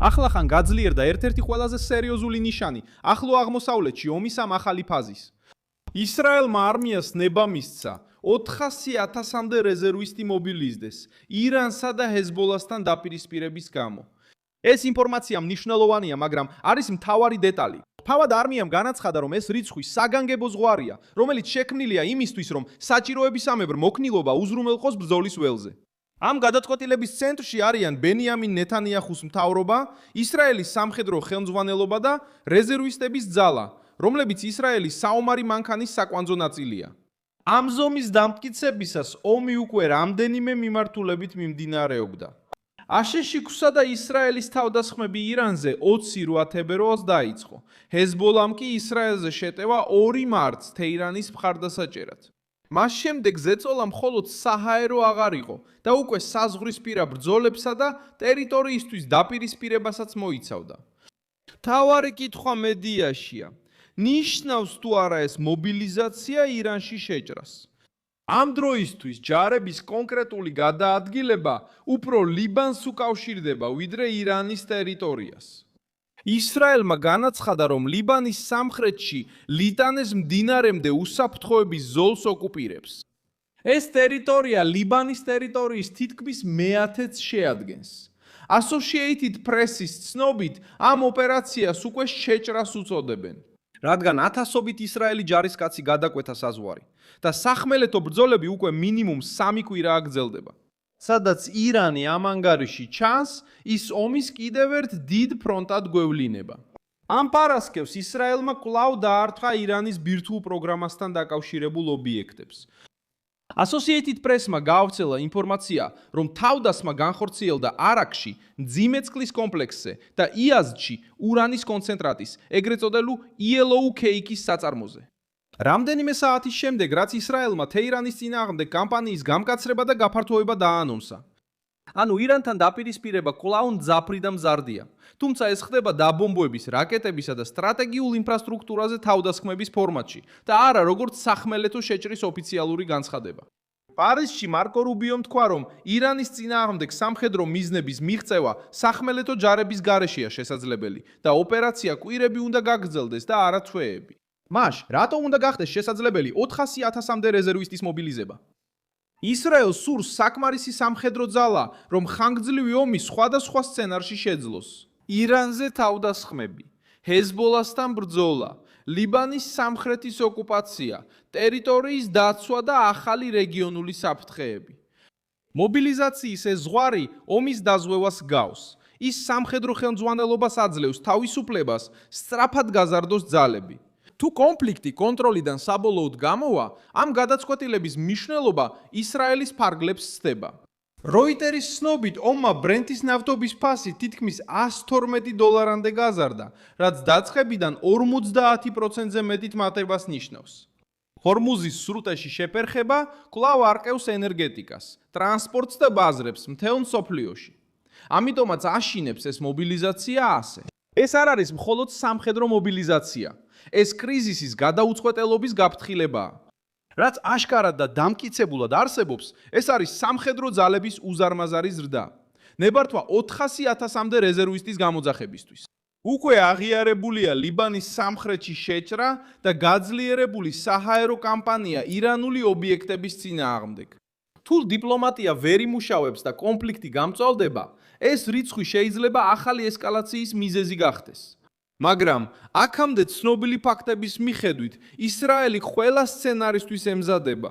ახლახან გაძლიერდა ერთ-ერთი ყველაზე სერიოზული ნიშანი ახლო აღმოსავლეთში ომის ამ ახალი ფაზის. ისრაელმა არმიას ნება მისცა 400,000-მდე რეზერვისტი მობილიზდეს ირანსა და ჰეზბოლასთან დაპირისპირების გამო. ეს ინფორმაცია მნიშვნელოვანია, მაგრამ არის მთავარი დეტალი. თავად არმიამ განაცხადა, რომ ეს რიცხვი საგანგებო ზღვარია, რომელიც შექმნილია იმისთვის, რომ საჭიროებისამებრ მოქნილობა უზრუნველყოს ბრძოლის ველზე. ამ გადაწყვეტილების ცენტრში არიან ბენიამინ ნეთანიახუს მთავრობა, ისრაელის სამხედრო ხელმძღვანელობა და რეზერვისტების ძალა, რომლებიც ისრაელის საომარი მანქანის საკვანძო ნაწილია. ამ ზომის დამტკიცებისას ომი უკვე რამდენიმე მიმართულებით მიმდინარეობდა. აშშ-ისა და ისრაელის თავდასხმები ირანზე 28 თებერვალს დაიწყო. ჰეზბოლამ კი ისრაელზე შეტევა 2 მარტს თეირანის მხარდასაჭერად. მას შემდეგ ზეწოლა მხოლოდ საჰაერო აღარ იყო და უკვე საზღვრისპირა ბრძოლებსა და ტერიტორიისთვის დაპირისპირებასაც მოიცავდა. მთავარი კითხვა მედიაშია. ნიშნავს თუ არა ეს მობილიზაცია ირანში შეჭრას? ამ დროისთვის ჯარების კონკრეტული გადაადგილება უფრო ლიბანს უკავშირდება, ვიდრე ირანის ტერიტორიას. ისრაელმა განაცხადა, რომ ლიბანის სამხრეთში ლიტანეს მდინარემდე უსაფრთხოების ზოლს ოკუპირებს. ეს ტერიტორია ლიბანის ტერიტორიის თითქმის მე-10-ს შეადგენს. Associated Press-ის ცნობით, ამ ოპერაციას უკვე შეჭრას უწოდებენ. რადგან ათასობით ისრაელი ჯარისკაცი გადაკვეთა საზღვარი და სახმელეთო ბრძოლები უკვე მინიმუმ 3 კვირაა გრძელდება. სადაც ირანი ამ ანგარიში ჩანს, ის ომის კიდევ ერთ დიდ ფრონტად გვევლინება. ამ პარასკევს ისრაელმა კვლავ დაარტყა ირანის ბირთვულ პროგრამასთან დაკავშირებულ ობიექტებს. Associated Press-მა გაავრცელა ინფორმაცია, რომ თავდასხმა განხორციელდა არაქში, მძიმე წყლის კომპლექსზე და იაზდში ურანის კონცენტრატის, ეგრეთ წოდებული Yellow Cake-ის საწარმოზე. რამდენიმე საათის შემდეგ, რაც ისრაელმა თეირანის წინააღმდეგ კამპანიის გამკაცრება და გაფართოება დაანონსა. ანუ ირანთან დაპირისპირება კვლავ მძაფრი და მზარდია. თუმცა ეს ხდება დაბომბვების, რაკეტებისა და სტრატეგიულ ინფრასტრუქტურაზე თავდასხმების ფორმატში და არა როგორც სახმელეთო შეჭრის ოფიციალური განცხადება. პარიზში მარკო რუბიომ თქვა, რომ ირანის წინააღმდეგ სამხედრო მიზნების მიღწევა სახმელეთო ჯარების გარეშეა შესაძლებელი და ოპერაცია კვირები უნდა გაგრძელდეს და არა თვეები. მაშ, რატომ უნდა გახდეს შესაძლებელი 400,000-მდე რეზერვისტის მობილიზება? ისრაელს სურს საკმარისი სამხედრო ძალა, რომ ხანგრძლივი ომი სხვადასხვა სცენარში შეძლოს. ირანზე თავდასხმები, ჰეზბოლასთან ბრძოლა, ლიბანის სამხრეთის ოკუპაცია, ტერიტორიის დაცვა და ახალი რეგიონული საფრთხეები. მობილიზაციის ეს ზღვარი ომის დაზღვევას გავს. ის სამხედრო ხელმძღვანელობას აძლევს თავისუფლებას სწრაფად გაზარდოს ძალები. თუ კონფლიქტი კონტროლიდან საბოლოოდ გამოვა, ამ გადაწყვეტილების მნიშვნელობა ისრაელის ფარგლებს სცდება. როიტერის ცნობით, ომმა ბრენტის ნავთობის ფასი თითქმის $112-მდე გაზარდა, რაც დაწყებიდან 50%-ზე მეტით მატებას ნიშნავს. ჰორმუზის სრუტეში შეფერხება კვლავ არყევს ენერგეტიკას, ტრანსპორტს და ბაზრებს მთელ მსოფლიოში. ამიტომაც აშინებს ეს მობილიზაცია ასე. ეს არ არის მხოლოდ სამხედრო მობილიზაცია. ეს კრიზისის გადაუწყვეტელობის გაფრთხილებაა. რაც აშკარად და დამკიცებულად არსებობს, ეს არის სამხედრო ძალების უზარმაზარი ზრდა. ნებართვა 400,000-მდე რეზერვისტის გამოძახებისთვის. უკვე აღიარებულია ლიბანის სამხრეთში შეჭრა და გაძლიერებული საჰაერო კამპანია ირანული ობიექტების წინააღმდეგ. თუ დიპლომატია ვერ იმუშავებს და კონფლიქტი გამწვავდება, ეს რიცხვი შეიძლება ახალი ესკალაციის მიზეზი გახდეს. მაგრამ აქამდე ცნობილი ფაქტების მიხედვით, ისრაელი ყველა სცენარისთვის ემზადება.